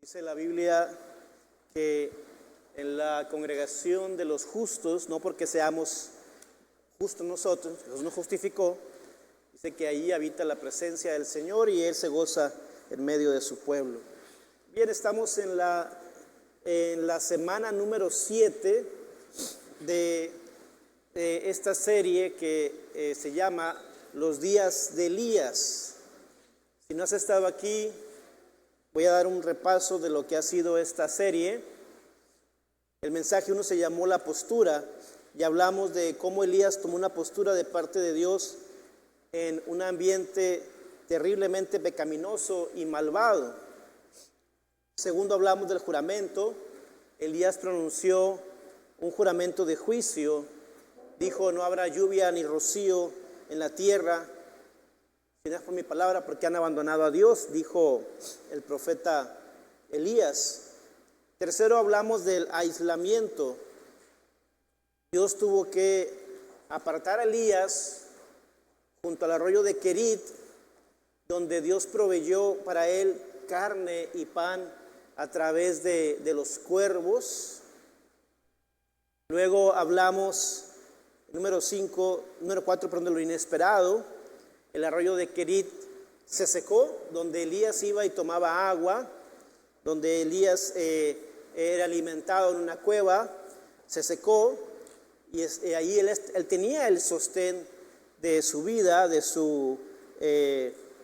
Dice la Biblia que en la congregación de los justos, no porque seamos justos nosotros, Dios nos justificó, dice que ahí habita la presencia del Señor y Él se goza en medio de su pueblo. Bien, estamos en la semana número 7 de esta serie que se llama Los días de Elías. Si no has estado aquí, voy a dar un repaso de lo que ha sido esta serie. El mensaje 1 se llamó La postura y hablamos de cómo Elías tomó una postura de parte de Dios en un ambiente terriblemente pecaminoso y malvado. Segundo, hablamos del juramento. Elías pronunció un juramento de juicio. Dijo: no habrá lluvia ni rocío en la tierra, si no es por mi palabra, porque han abandonado a Dios, dijo el profeta Elías. Tercero, hablamos del aislamiento. Dios tuvo que apartar a Elías junto al arroyo de Querit, donde Dios proveyó para él carne y pan a través de los cuervos. Luego hablamos, número 4, de lo inesperado. El arroyo de Querit se secó, donde Elías iba y tomaba agua, donde Elías era alimentado en una cueva, se secó, y ahí él tenía el sostén de su vida, de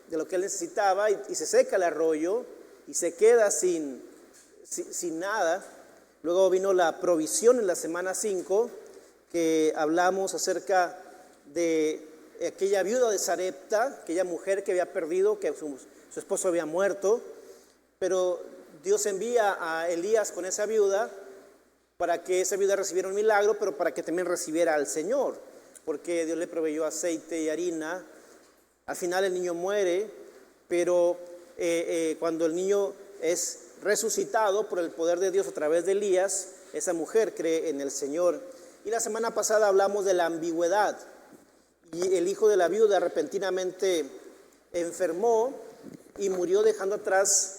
lo que él necesitaba, y se seca el arroyo y se queda sin nada. Luego vino la provisión en la semana 5, que hablamos acerca de aquella viuda de Sarepta, aquella mujer que había perdido, que su esposo había muerto, pero Dios envía a Elías con esa viuda para que esa viuda recibiera un milagro, pero para que también recibiera al Señor, porque Dios le proveyó aceite y harina. Al final el niño muere, pero cuando el niño es resucitado por el poder de Dios a través de Elías, esa mujer cree en el Señor. Y la semana pasada hablamos de la ambigüedad. Y el hijo de la viuda repentinamente enfermó y murió, dejando atrás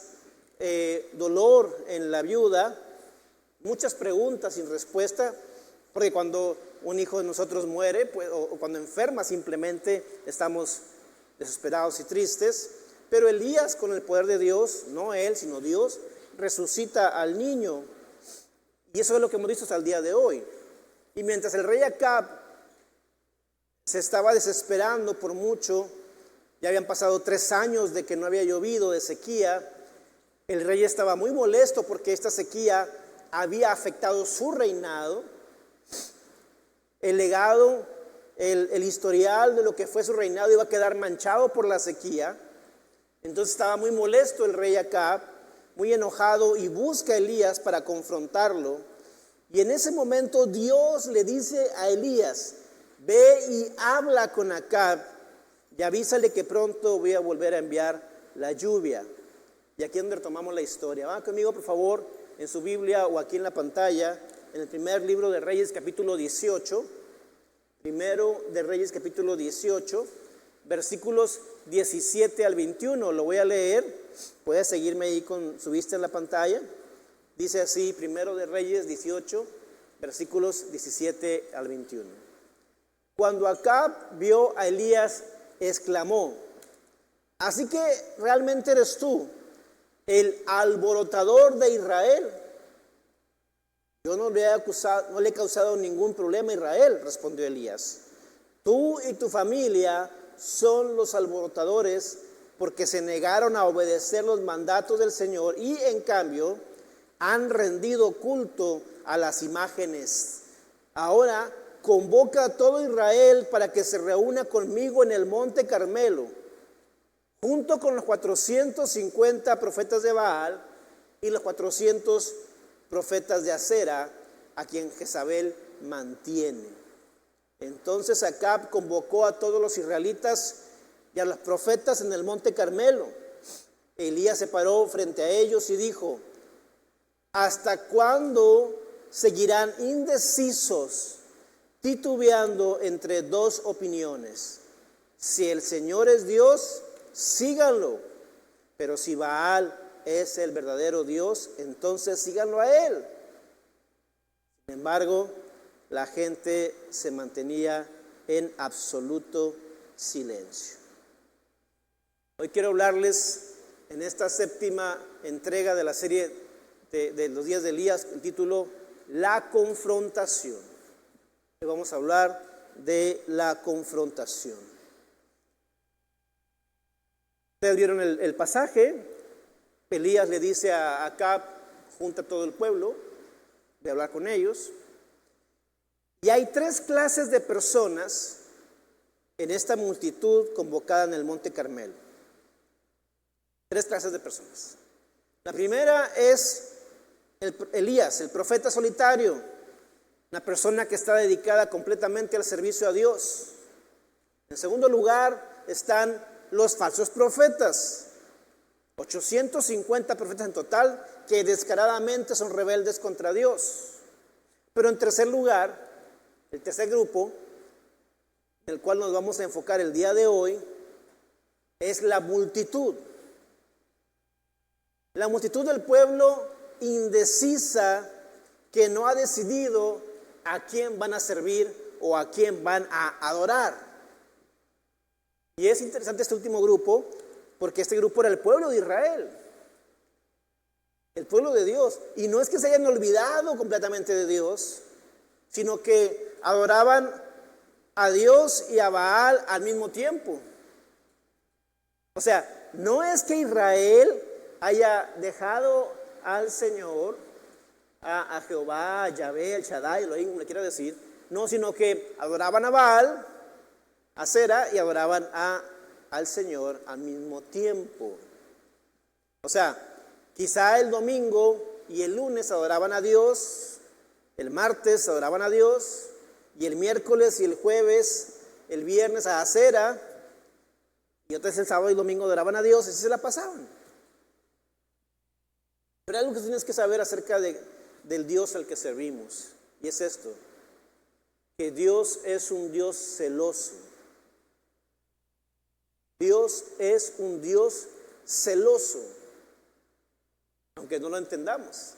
dolor en la viuda, muchas preguntas sin respuesta, porque cuando un hijo de nosotros muere, pues, o cuando enferma, simplemente estamos desesperados y tristes. Pero Elías, con el poder de Dios, no él, sino Dios, resucita al niño. Y eso es lo que hemos visto hasta el día de hoy. Y mientras el rey Acab se estaba desesperando por mucho, ya habían pasado 3 años de que no había llovido, de sequía. El rey estaba muy molesto porque esta sequía había afectado su reinado. El legado, el historial de lo que fue su reinado iba a quedar manchado por la sequía. Entonces estaba muy molesto el rey Acab, muy enojado, y busca a Elías para confrontarlo. Y en ese momento Dios le dice a Elías: ve y habla con Acab y avísale que pronto voy a volver a enviar la lluvia. Y aquí es donde retomamos la historia. Va conmigo, por favor, en su Biblia o aquí en la pantalla, en el primer libro de Reyes, capítulo 18. Primero de Reyes, capítulo 18, versículos 17 al 21. Lo voy a leer. Puedes seguirme ahí con su vista en la pantalla. Dice así, primero de Reyes 18, versículos 17 al 21. Cuando Acab vio a Elías, exclamó: así que realmente eres tú, el alborotador de Israel. Yo no le he causado ningún problema a Israel, respondió Elías. Tú y tu familia son los alborotadores, porque se negaron a obedecer los mandatos del Señor y en cambio han rendido culto a las imágenes. Ahora convoca a todo Israel para que se reúna conmigo en el monte Carmelo, junto con los 450 profetas de Baal y los 400 profetas de Acera, a quien Jezabel mantiene. Entonces Acab convocó a todos los israelitas y a los profetas en el monte Carmelo. Elías se paró frente a ellos y dijo: ¿hasta cuándo seguirán indecisos, titubeando entre 2 opiniones? Si el Señor es Dios, síganlo, pero si Baal es el verdadero Dios, entonces síganlo a Él. Sin embargo, la gente se mantenía en absoluto silencio. Hoy quiero hablarles en esta séptima entrega de la serie de los días de Elías, el título La confrontación. Hoy vamos a hablar de la confrontación. Ustedes vieron el pasaje. Elías le dice a Acab: junta a todo el pueblo, de hablar con ellos. Y hay tres clases de personas en esta multitud convocada en el Monte Carmelo. Tres clases de personas. La primera es Elías, el profeta solitario, una persona que está dedicada completamente al servicio a Dios. En segundo lugar están los falsos profetas, 850 profetas en total, que descaradamente son rebeldes contra Dios. Pero en tercer lugar, el tercer grupo, en el cual nos vamos a enfocar el día de hoy, es la multitud. La multitud del pueblo indecisa, que no ha decidido a quién van a servir o a quién van a adorar. Y es interesante este último grupo, porque este grupo era el pueblo de Israel, el pueblo de Dios. Y no es que se hayan olvidado completamente de Dios, sino que adoraban a Dios y a Baal al mismo tiempo. O sea, no es que Israel haya dejado al Señor, a Jehová, a Yahvé, el Shaddai, Elohim, como le quiera decir. No, sino que adoraban a Baal, a Sera, y adoraban al Señor al mismo tiempo. O sea, quizá el domingo y el lunes adoraban a Dios, el martes adoraban a Dios, y el miércoles y el jueves, el viernes a Sera, y entonces el sábado y el domingo adoraban a Dios, y así se la pasaban. Pero hay algo que tienes que saber acerca del Dios al que servimos, y es esto: que Dios es un Dios celoso. Dios es un Dios celoso, aunque no lo entendamos.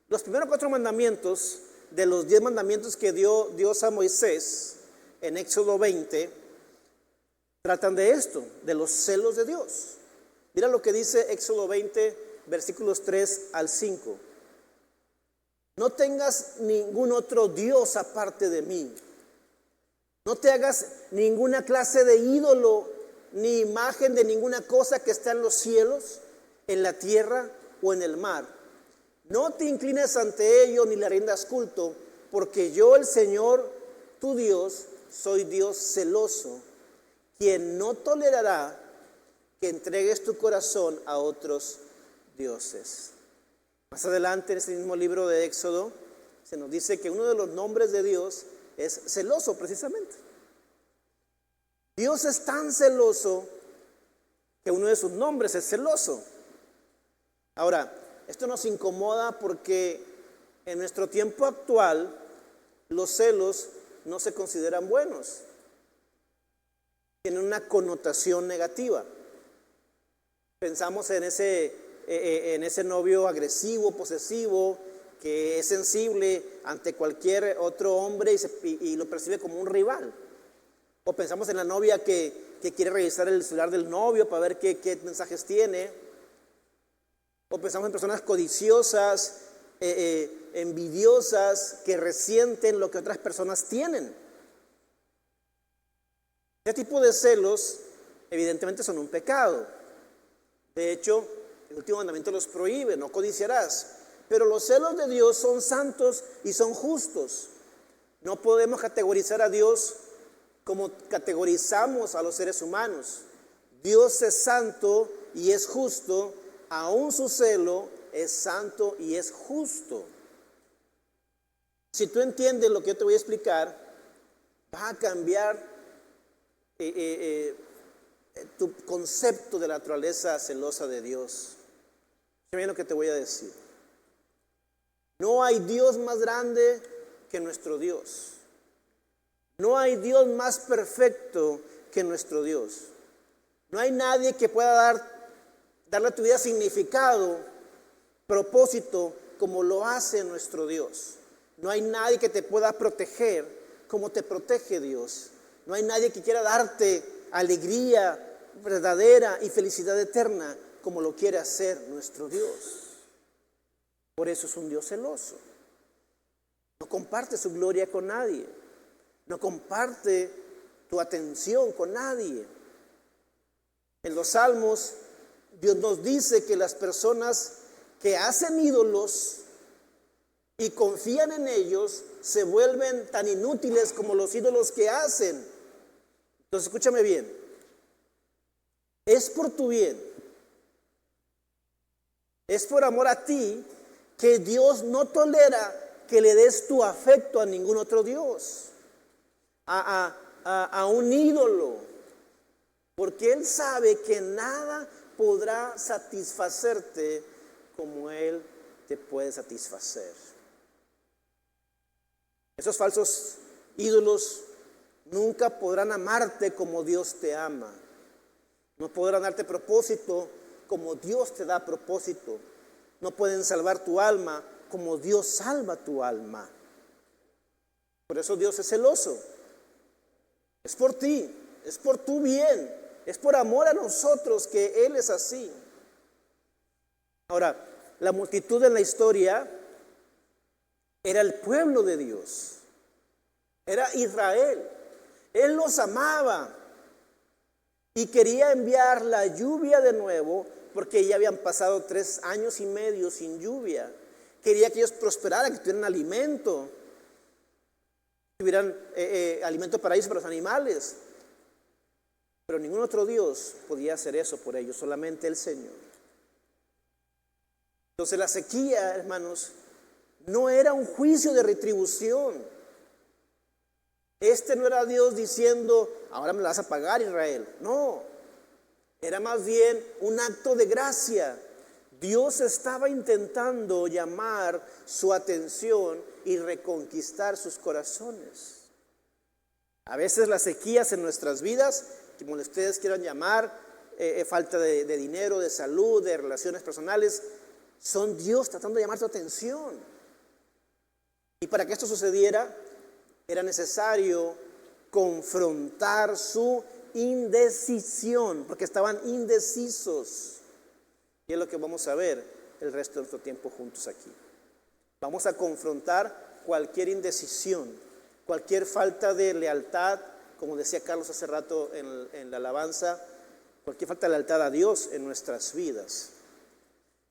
Los primeros 4 mandamientos de los 10 mandamientos que dio Dios a Moisés en Éxodo 20 tratan de esto, de los celos de Dios. Mira lo que dice Éxodo 20, versículos 3 al 5. No tengas ningún otro Dios aparte de mí. No te hagas ninguna clase de ídolo ni imagen de ninguna cosa que está en los cielos, en la tierra o en el mar. No te inclines ante ello ni le rindas culto, porque yo, el Señor, tu Dios, soy Dios celoso, quien no tolerará que entregues tu corazón a otros dioses. Más adelante en este mismo libro de Éxodo se nos dice que uno de los nombres de Dios es celoso, precisamente. Dios es tan celoso que uno de sus nombres es celoso. Ahora, esto nos incomoda porque en nuestro tiempo actual los celos no se consideran buenos. Tienen una connotación negativa. Pensamos en ese novio agresivo, posesivo, que es sensible ante cualquier otro hombre y lo percibe como un rival. O pensamos en la novia que quiere revisar el celular del novio para ver qué mensajes tiene. O pensamos en personas codiciosas, envidiosas, que resienten lo que otras personas tienen. Este tipo de celos evidentemente son un pecado. De hecho, el último mandamiento los prohíbe: no codiciarás. Pero los celos de Dios son santos y son justos. No podemos categorizar a Dios como categorizamos a los seres humanos. Dios es santo y es justo, aún su celo es santo y es justo. Si tú entiendes lo que yo te voy a explicar, va a cambiar tu concepto de la naturaleza celosa de Dios. Mira lo que te voy a decir. No hay Dios más grande que nuestro Dios. No hay Dios más perfecto que nuestro Dios. No hay nadie que pueda dar darle a tu vida significado, propósito, como lo hace nuestro Dios. No hay nadie que te pueda proteger como te protege Dios. No hay nadie que quiera darte alegría verdadera y felicidad eterna como lo quiere hacer nuestro Dios. Por eso es un Dios celoso. No comparte su gloria con nadie. No comparte tu atención con nadie. En los Salmos, Dios nos dice que las personas que hacen ídolos y confían en ellos se vuelven tan inútiles como los ídolos que hacen. Entonces, escúchame bien. Es por tu bien. Es por amor a ti que Dios no tolera que le des tu afecto a ningún otro Dios, a un ídolo, porque Él sabe que nada podrá satisfacerte como Él te puede satisfacer. Esos falsos ídolos nunca podrán amarte como Dios te ama. No podrán darte propósito como Dios te da propósito. No pueden salvar tu alma como Dios salva tu alma. Por eso Dios es celoso. Es por ti, es por tu bien, es por amor a nosotros que Él es así. Ahora, la multitud en la historia era el pueblo de Dios, era Israel. Él los amaba y quería enviar la lluvia de nuevo, porque ya habían pasado 3 años y medio sin lluvia. Quería que ellos prosperaran, que tuvieran alimento, tuvieran alimento para ellos, para los animales. Pero ningún otro Dios podía hacer eso por ellos, solamente el Señor. Entonces la sequía, hermanos, no era un juicio de retribución. No era Dios diciendo, ahora me la vas a pagar, Israel. No, era más bien un acto de gracia. Dios estaba intentando llamar su atención y reconquistar sus corazones. A veces las sequías en nuestras vidas, como ustedes quieran llamar, falta de dinero, de salud, de relaciones personales, son Dios tratando de llamar tu atención. Y para que esto sucediera, era necesario confrontar su indecisión, porque estaban indecisos. Y es lo que vamos a ver el resto de nuestro tiempo juntos aquí. Vamos a confrontar cualquier indecisión, cualquier falta de lealtad, como decía Carlos hace rato en la alabanza, cualquier falta de lealtad a Dios en nuestras vidas.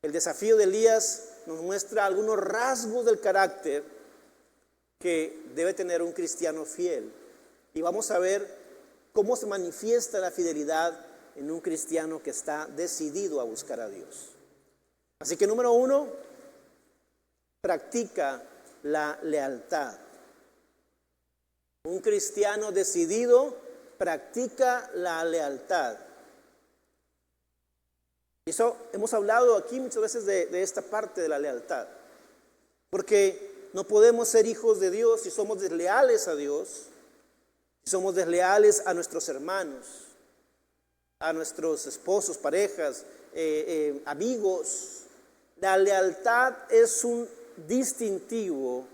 El desafío de Elías nos muestra algunos rasgos del carácter que debe tener un cristiano fiel. Y vamos a ver cómo se manifiesta la fidelidad en un cristiano que está decidido a buscar a Dios. Así que número 1, practica la lealtad. Un cristiano decidido practica la lealtad. Y eso hemos hablado aquí muchas veces de esta parte de la lealtad. Porque no podemos ser hijos de Dios si somos desleales a Dios, si somos desleales a nuestros hermanos, a nuestros esposos, parejas, amigos. La lealtad es un distintivo,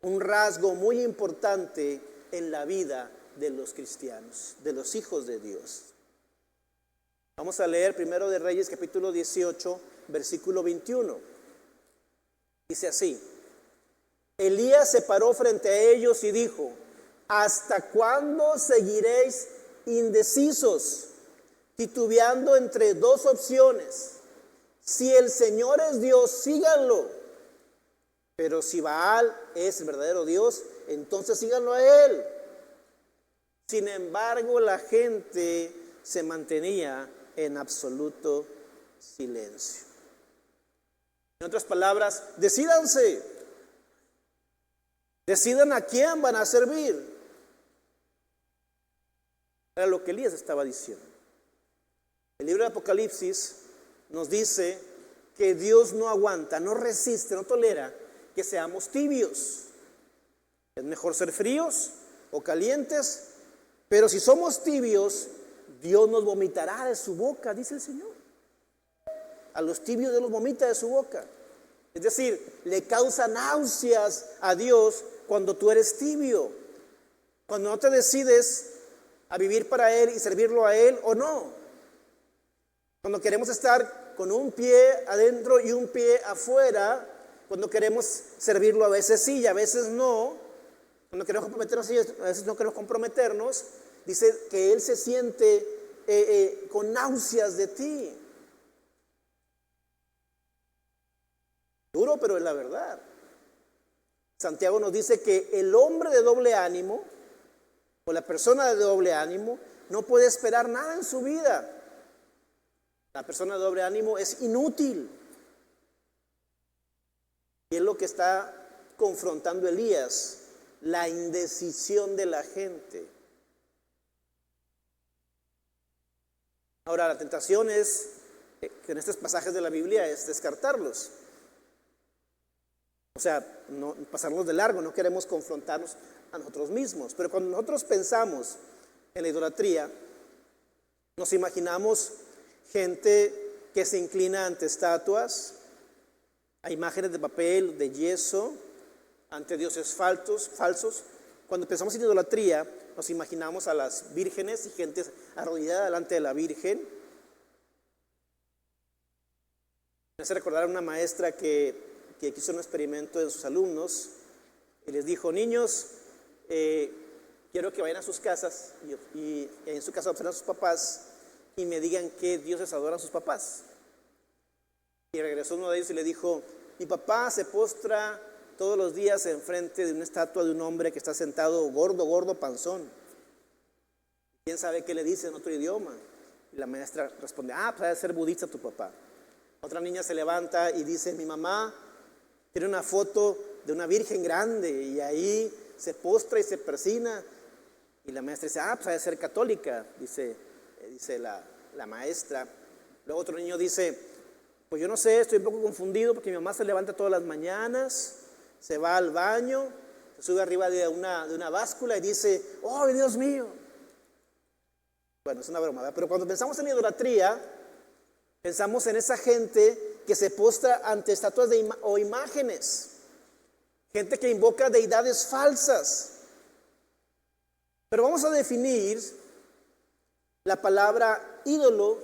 un rasgo muy importante en la vida de los cristianos, de los hijos de Dios. Vamos a leer Primero de Reyes, capítulo 18, versículo 21. Dice así: Elías se paró frente a ellos y dijo: ¿hasta cuándo seguiréis indecisos, titubeando entre 2 opciones? Si el Señor es Dios, síganlo. Pero si Baal es el verdadero Dios, entonces síganlo a Él. Sin embargo, la gente se mantenía en absoluto silencio. En otras palabras, decídanse. Decidan a quién van a servir. Era lo que Elías estaba diciendo. El libro de Apocalipsis nos dice que Dios no aguanta, no resiste, no tolera que seamos tibios. Es mejor ser fríos o calientes, pero si somos tibios, Dios nos vomitará de su boca, dice el Señor. a los tibios Dios los vomita de su boca. Es decir, le causa náuseas a Dios cuando tú eres tibio, cuando no te decides a vivir para Él y servirlo a Él o no. Cuando queremos estar con un pie adentro y un pie afuera, cuando queremos servirlo a veces sí y a veces no, cuando queremos comprometernos sí, a veces no queremos comprometernos, dice que Él se siente con náuseas de ti. Duro, pero es la verdad. Santiago nos dice que el hombre de doble ánimo o la persona de doble ánimo no puede esperar nada en su vida. La persona de doble ánimo es inútil. Y es lo que está confrontando Elías, la indecisión de la gente. Ahora, la tentación es, que en estos pasajes de la Biblia, es descartarlos. O sea, no pasarnos de largo, no queremos confrontarnos a nosotros mismos. Pero cuando nosotros pensamos en la idolatría, nos imaginamos gente que se inclina ante estatuas, a imágenes de papel, de yeso, ante dioses falsos. Cuando pensamos en idolatría, nos imaginamos a las vírgenes y gente arrodillada delante de la Virgen. Me hace recordar a una maestra que hizo un experimento en sus alumnos y les dijo: niños, quiero que vayan a sus casas y en su casa observen a sus papás y me digan qué dioses adoran sus papás. Y regresó uno de ellos y le dijo: mi papá se postra todos los días enfrente de una estatua de un hombre que está sentado gordo, panzón. ¿Quién sabe qué le dice en otro idioma? Y la maestra responde: pues debe ser budista tu papá. Otra niña se levanta y dice: mi mamá tiene una foto de una virgen grande y ahí se postra y se persina. Y la maestra dice: pues debe ser católica, dice la maestra. Luego otro niño dice: pues yo no sé, estoy un poco confundido porque mi mamá se levanta todas las mañanas, se va al baño, se sube arriba de una báscula y dice: ¡oh, Dios mío! Bueno, es una broma, ¿verdad? Pero cuando pensamos en idolatría, pensamos en esa gente que se postra ante estatuas o imágenes, gente que invoca deidades falsas. Pero vamos a definir la palabra ídolo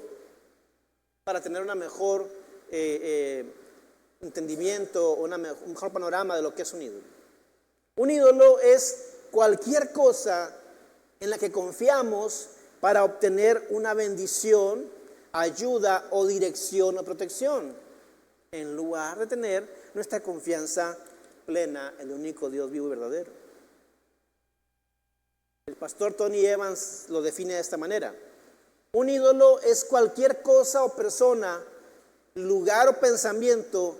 para tener una mejor entendimiento, un mejor panorama de lo que es un ídolo. Un ídolo es cualquier cosa en la que confiamos para obtener una bendición, ayuda o dirección o protección, en lugar de tener nuestra confianza plena en el único Dios vivo y verdadero. El pastor Tony Evans lo define de esta manera: un ídolo es cualquier cosa o persona, lugar o pensamiento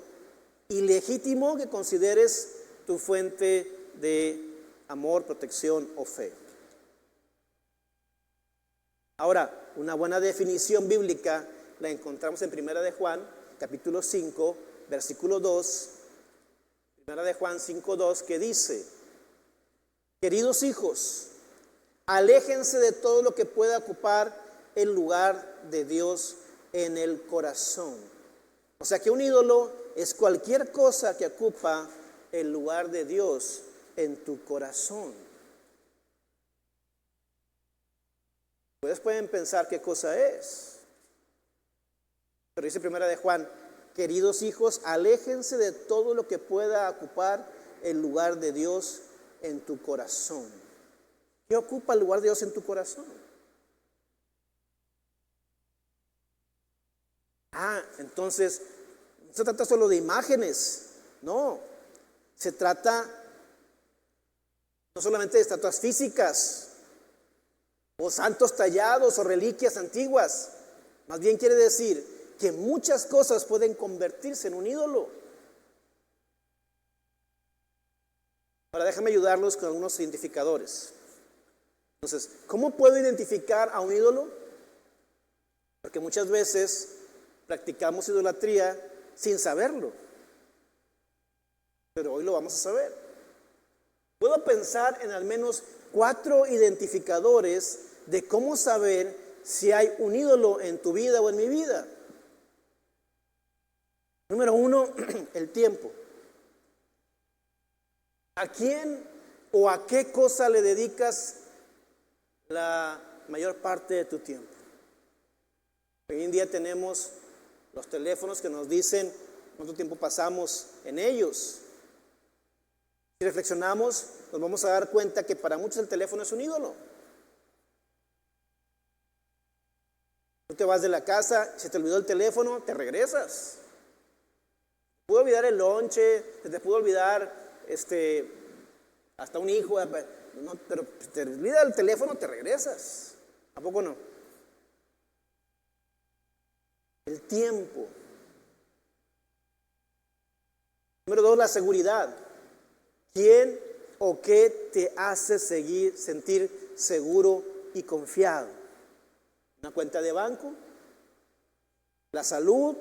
ilegítimo que consideres tu fuente de amor, protección o fe. Ahora, una buena definición bíblica la encontramos en 1 de Juan, capítulo 5, versículo 2. 1 de Juan 5:2, que dice: queridos hijos, aléjense de todo lo que pueda ocupar el lugar de Dios en el corazón. O sea que un ídolo es cualquier cosa que ocupa el lugar de Dios en tu corazón. Ustedes pueden pensar qué cosa es, pero dice 1 de Juan: queridos hijos, aléjense de todo lo que pueda ocupar el lugar de Dios en tu corazón. ¿Qué ocupa el lugar de Dios en tu corazón? Entonces, no se trata solo de imágenes, no. Se trata no solamente de estatuas físicas, o santos tallados, o reliquias antiguas. Más bien quiere decir que muchas cosas pueden convertirse en un ídolo. Ahora déjame ayudarlos con algunos identificadores. Entonces, ¿cómo puedo identificar a un ídolo? Porque muchas veces practicamos idolatría sin saberlo. Pero hoy lo vamos a saber. Puedo pensar en al menos 4 identificadores de cómo saber si hay un ídolo en tu vida o en mi vida. Número uno, el tiempo. ¿A quién o a qué cosa le dedicas la mayor parte de tu tiempo? Hoy en día tenemos los teléfonos que nos dicen cuánto tiempo pasamos en ellos. Si reflexionamos, nos vamos a dar cuenta que para muchos el teléfono es un ídolo. Tú te vas de la casa, se te olvidó el teléfono, te regresas. Te pudo olvidar el lonche, se te pudo olvidar hasta un hijo, no, pero te olvida el teléfono, te regresas. ¿A poco no? El tiempo. Número dos, la seguridad. ¿Quién o qué te hace sentir seguro y confiado? ¿Una cuenta de banco? ¿La salud?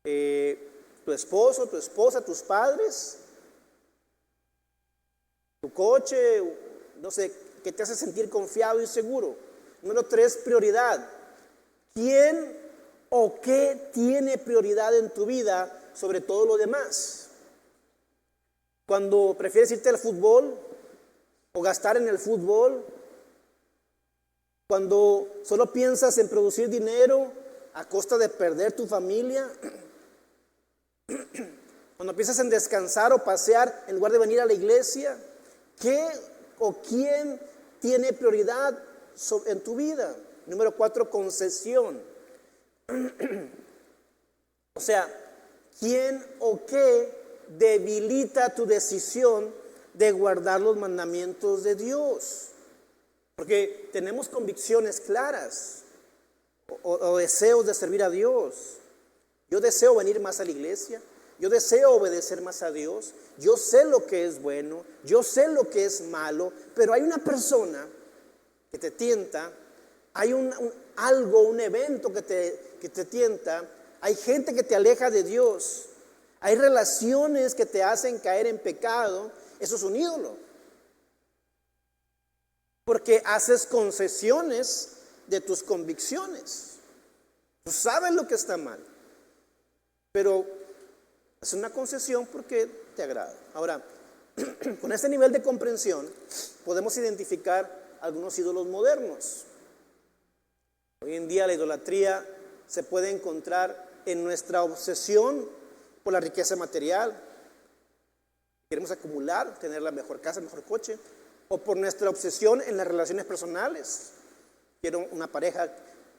¿Tu esposo, tu esposa, tus padres? ¿Tu coche? No sé, ¿qué te hace sentir confiado y seguro? Número tres, prioridad. ¿Quién o qué tiene prioridad en tu vida sobre todo lo demás? Cuando prefieres irte al fútbol o gastar en el fútbol, cuando solo piensas en producir dinero a costa de perder tu familia, cuando piensas en descansar o pasear en lugar de venir a la iglesia, ¿qué o quién tiene prioridad en tu vida? Número cuatro, concesión. O sea, ¿quién o qué debilita tu decisión de guardar los mandamientos de Dios? Porque tenemos convicciones claras o deseos de servir a Dios. Yo deseo venir más a la iglesia, yo deseo obedecer más a Dios, yo sé lo que es bueno, yo sé lo que es malo, pero hay una persona que te tienta, hay un evento que te tienta, hay gente que te aleja de Dios, hay relaciones que te hacen caer en pecado. Eso es un ídolo, porque haces concesiones de tus convicciones. Tú sabes lo que está mal, pero es una concesión porque te agrada. Ahora, con este nivel de comprensión podemos identificar algunos ídolos modernos. Hoy en día la idolatría se puede encontrar en nuestra obsesión por la riqueza material. Queremos acumular, tener la mejor casa, el mejor coche, o por nuestra obsesión en las relaciones personales. Quiero una pareja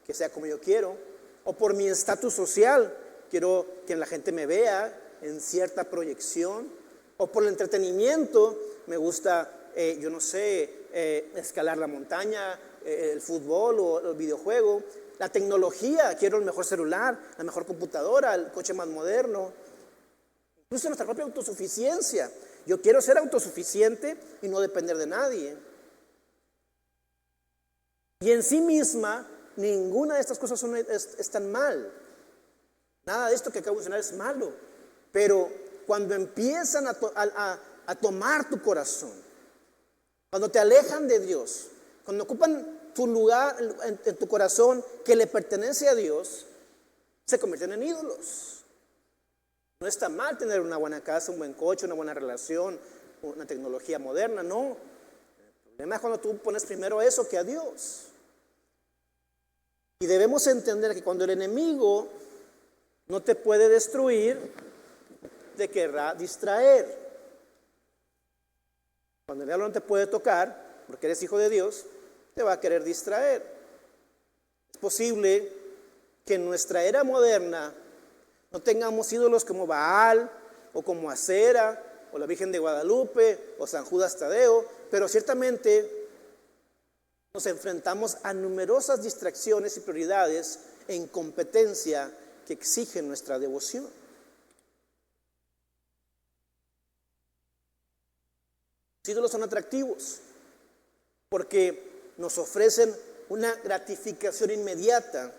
que sea como yo quiero, o por mi estatus social, quiero que la gente me vea en cierta proyección, o por el entretenimiento, me gusta, escalar la montaña, el fútbol o el videojuego, la tecnología, quiero el mejor celular, la mejor computadora, el coche más moderno, incluso nuestra propia autosuficiencia. Yo quiero ser autosuficiente y no depender de nadie. Y en sí misma, ninguna de estas cosas es tan mal. Nada de esto que acabo de mencionar es malo. Pero cuando empiezan a tomar tu corazón, cuando te alejan de Dios, cuando ocupan tu lugar en tu corazón que le pertenece a Dios, se convierten en ídolos. No está mal tener una buena casa, un buen coche, una buena relación, una tecnología moderna, no. El problema es cuando tú pones primero eso que a Dios. Y debemos entender que cuando el enemigo no te puede destruir, te querrá distraer. Cuando el diablo no te puede tocar, porque eres hijo de Dios, te va a querer distraer. Es posible que en nuestra era moderna no tengamos ídolos como Baal, o como Acera, o la Virgen de Guadalupe, o San Judas Tadeo, pero ciertamente nos enfrentamos a numerosas distracciones y prioridades en competencia que exigen nuestra devoción. Los ídolos son atractivos porque nos ofrecen una gratificación inmediata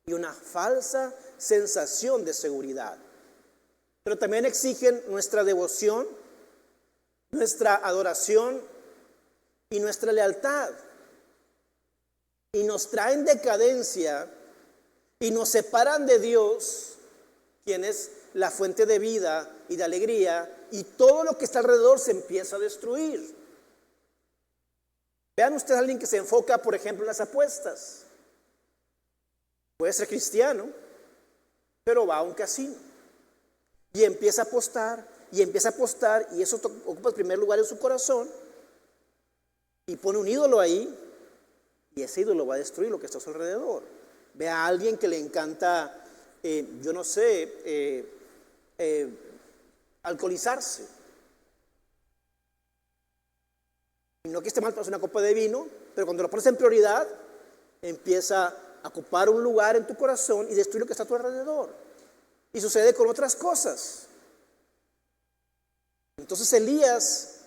y una falsa sensación de seguridad. Pero también exigen nuestra devoción, nuestra adoración y nuestra lealtad. Y nos traen decadencia y nos separan de Dios, quien es la fuente de vida y de alegría, y todo lo que está alrededor se empieza a destruir. Vean ustedes a alguien que se enfoca, por ejemplo, en las apuestas. Puede ser cristiano, pero va a un casino y empieza a apostar, y empieza a apostar, y eso ocupa el primer lugar en su corazón, y pone un ídolo ahí, y ese ídolo va a destruir lo que está a su alrededor. Ve a alguien que le encanta, alcoholizarse. Y no que esté mal, tomarse una copa de vino, pero cuando lo pones en prioridad, empieza a ocupar un lugar en tu corazón y destruir lo que está a tu alrededor. Y sucede con otras cosas. Entonces Elías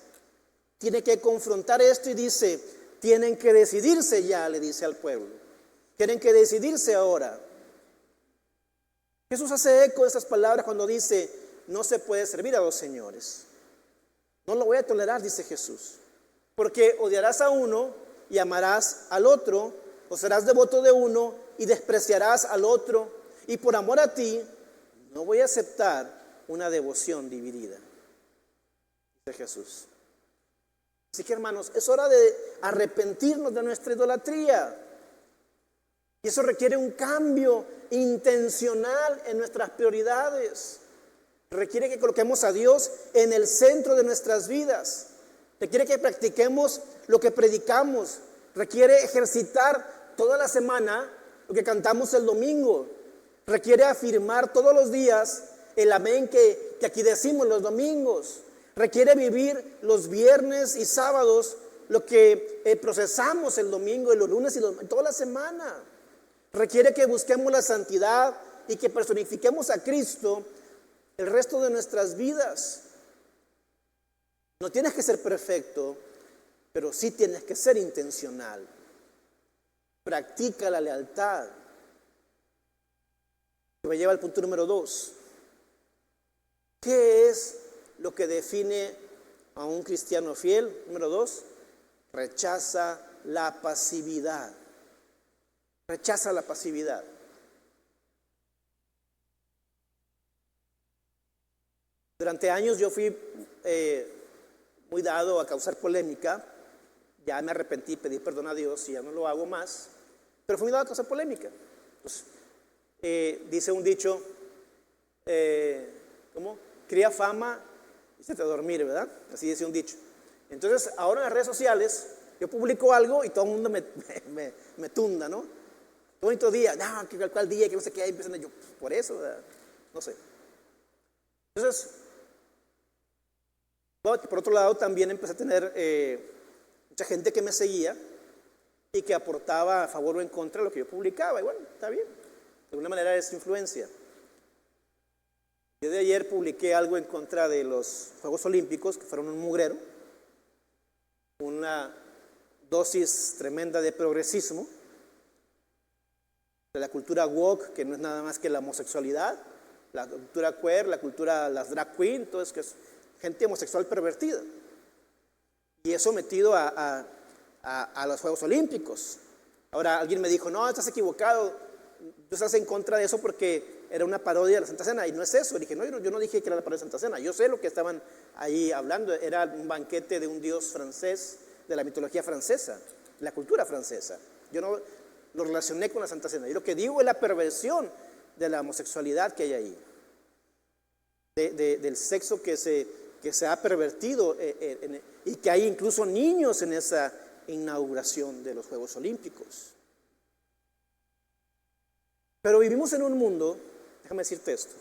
tiene que confrontar esto y dice, tienen que decidirse ya, le dice al pueblo. Tienen que decidirse ahora. Jesús hace eco de estas palabras cuando dice, no se puede servir a dos señores. No lo voy a tolerar, dice Jesús. Porque odiarás a uno y amarás al otro, o serás devoto de uno y despreciarás al otro. Y por amor a ti, no voy a aceptar una devoción dividida, dice Jesús. Así que, hermanos, es hora de arrepentirnos de nuestra idolatría. Y eso requiere un cambio intencional en nuestras prioridades. Requiere que coloquemos a Dios en el centro de nuestras vidas. Requiere que practiquemos lo que predicamos. Requiere ejercitar toda la semana lo que cantamos el domingo. Requiere afirmar todos los días el amén que aquí decimos los domingos. Requiere vivir los viernes y sábados lo que procesamos el domingo y los lunes y toda la semana. Requiere que busquemos la santidad y que personifiquemos a Cristo el resto de nuestras vidas. No tienes que ser perfecto, pero sí tienes que ser intencional. Practica la lealtad. Que me lleva al punto número 2. ¿Qué es lo que define a un cristiano fiel? Número 2, rechaza la pasividad. Rechaza la pasividad. Durante años yo fui muy dado a causar polémica. Ya me arrepentí, pedí perdón a Dios y ya no lo hago más. Pero fui muy dado a causar polémica. Pues, dice un dicho, ¿cómo? Cría fama y se te va a dormir, ¿verdad? Así dice un dicho. Entonces, ahora en las redes sociales, yo publico algo y todo el mundo me tunda, ¿no? Qué bonito día, no, que cuál día, que no sé qué, ahí empiezan yo, por eso, ¿verdad? No sé. Entonces, por otro lado, también empecé a tener mucha gente que me seguía y que aportaba a favor o en contra de lo que yo publicaba. Y bueno, está bien. De alguna manera es influencia. Yo de ayer publiqué algo en contra de los Juegos Olímpicos, que fueron un mugrero, una dosis tremenda de progresismo, de la cultura woke, que no es nada más que la homosexualidad, la cultura queer, la cultura, las drag queen, todo eso que es gente homosexual pervertida. Y eso metido a los Juegos Olímpicos. Ahora alguien me dijo, no, estás equivocado, tú estás en contra de eso porque era una parodia de la Santa Cena, y no es eso. Dije, no, yo no dije que era la parodia de la Santa Cena, yo sé lo que estaban ahí hablando, era un banquete de un dios francés, de la mitología francesa, la cultura francesa. Yo no lo relacioné con la Santa Cena, y lo que digo es la perversión de la homosexualidad que hay ahí, del sexo que se ha pervertido, y que hay incluso niños en esa inauguración de los Juegos Olímpicos. Pero vivimos en un mundo, déjame decirte esto,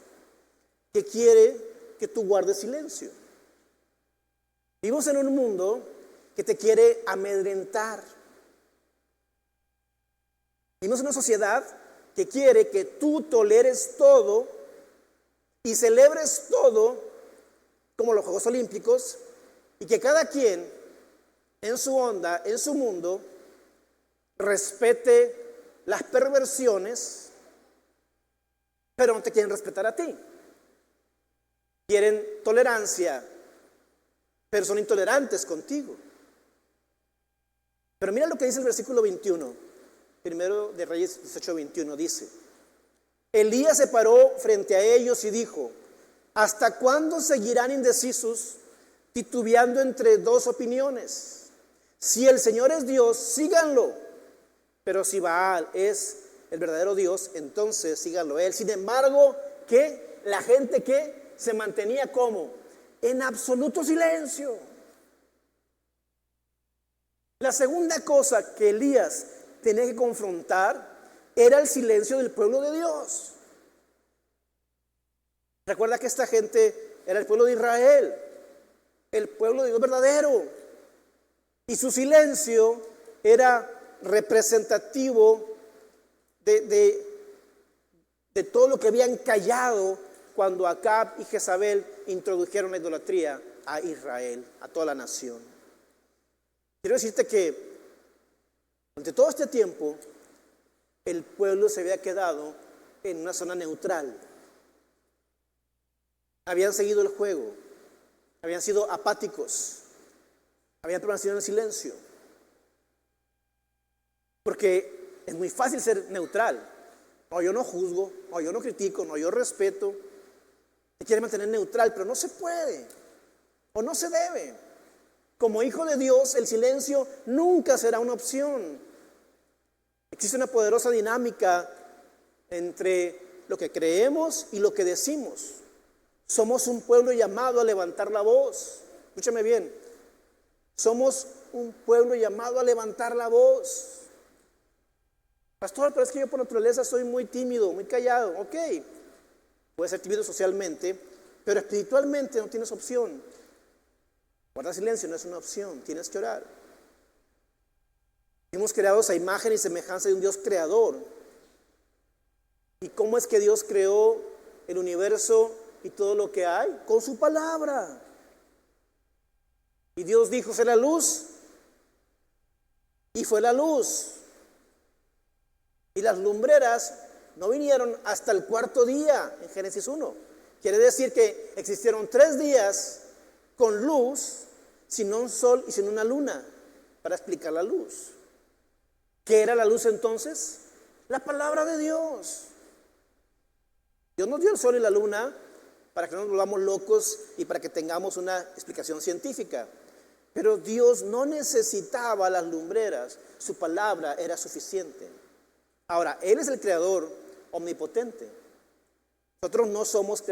que quiere que tú guardes silencio. Vivimos en un mundo que te quiere amedrentar. Vivimos en una sociedad que quiere que tú toleres todo y celebres todo, como los Juegos Olímpicos, y que cada quien en su onda, en su mundo, respete las perversiones, pero no te quieren respetar a ti. Quieren tolerancia, pero son intolerantes contigo. Pero mira lo que dice el versículo 21, primero de Reyes 18:21, dice: Elías se paró frente a ellos y dijo: ¿hasta cuándo seguirán indecisos, titubeando entre dos opiniones? Si el Señor es Dios, síganlo, pero si Baal es el verdadero Dios, entonces síganlo él. Sin embargo, ¿qué? La gente que se mantenía como en absoluto silencio. La segunda cosa que Elías tenía que confrontar era el silencio del pueblo de Dios. Recuerda que esta gente era el pueblo de Israel, el pueblo de Dios verdadero, y su silencio era representativo de todo lo que habían callado cuando Acab y Jezabel introdujeron la idolatría a Israel, a toda la nación. Quiero decirte que durante todo este tiempo el pueblo se había quedado en una zona neutral. Habían seguido el juego, habían sido apáticos, habían permanecido en el silencio. Porque es muy fácil ser neutral. No, yo no juzgo, no, yo no critico, no, yo respeto. Se quiere mantener neutral, pero no se puede o no se debe. Como hijo de Dios, el silencio nunca será una opción. Existe una poderosa dinámica entre lo que creemos y lo que decimos. Somos un pueblo llamado a levantar la voz. Escúchame bien. Somos un pueblo llamado a levantar la voz. Pastor, pero es que yo por naturaleza soy muy tímido, muy callado. Ok, puedes ser tímido socialmente, pero espiritualmente no tienes opción. Guardar silencio no es una opción, tienes que orar. Fuimos creados a imagen y semejanza de un Dios creador. ¿Y cómo es que Dios creó el universo y todo lo que hay? Con su palabra. Y Dios dijo: sea la luz, y fue la luz. Y las lumbreras no vinieron hasta el cuarto día en Génesis 1. Quiere decir que existieron 3 días con luz, sin un sol y sin una luna, para explicar la luz. ¿Qué era la luz entonces? La palabra de Dios. Dios nos dio el sol y la luna para que no nos volvamos locos y para que tengamos una explicación científica. Pero Dios no necesitaba las lumbreras, su palabra era suficiente. Ahora, Él es el creador omnipotente. Nosotros no somos